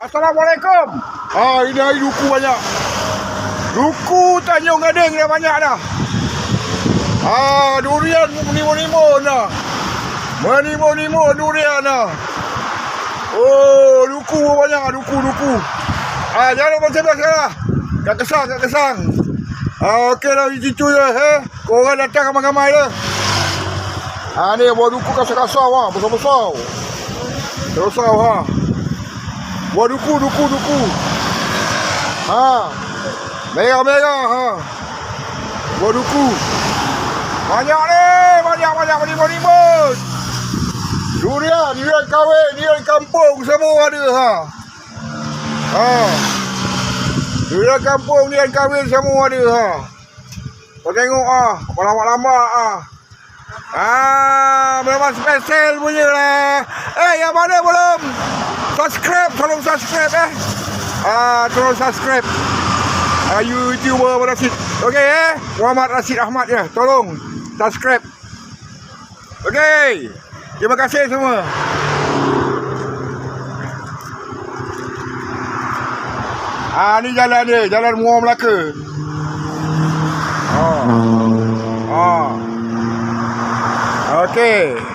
Assalamualaikum. Ini hari duku banyak. Duku Tanjung Gading dah banyak dah. Durian menimo-nimo dah. Menimo-nimo durian dah. Oh, duku banyak, duku. Jangan macam biasa lah. Kat Kesang. Okey dah, itu je. Korang datang ramai-ramai je. Ni buah duku kasar-kasar wah, besar-besar. Besar wah. Buah duku. Merah. Buah duku. Banyak ni, banyak menimut. Durian kahwin, durian kampung semua ada Durian kampung, durian kahwin semua ada Kau tengok lama-lama memang special punya lah. Yang mana belum subscribe, tolong subscribe tolong subscribe YouTuber Rashid. Okey Muhammad Rashid Ahmad ya. Tolong subscribe. Okey. Terima kasih semua. Ni jalan dia, jalan Muar Melaka. Okey.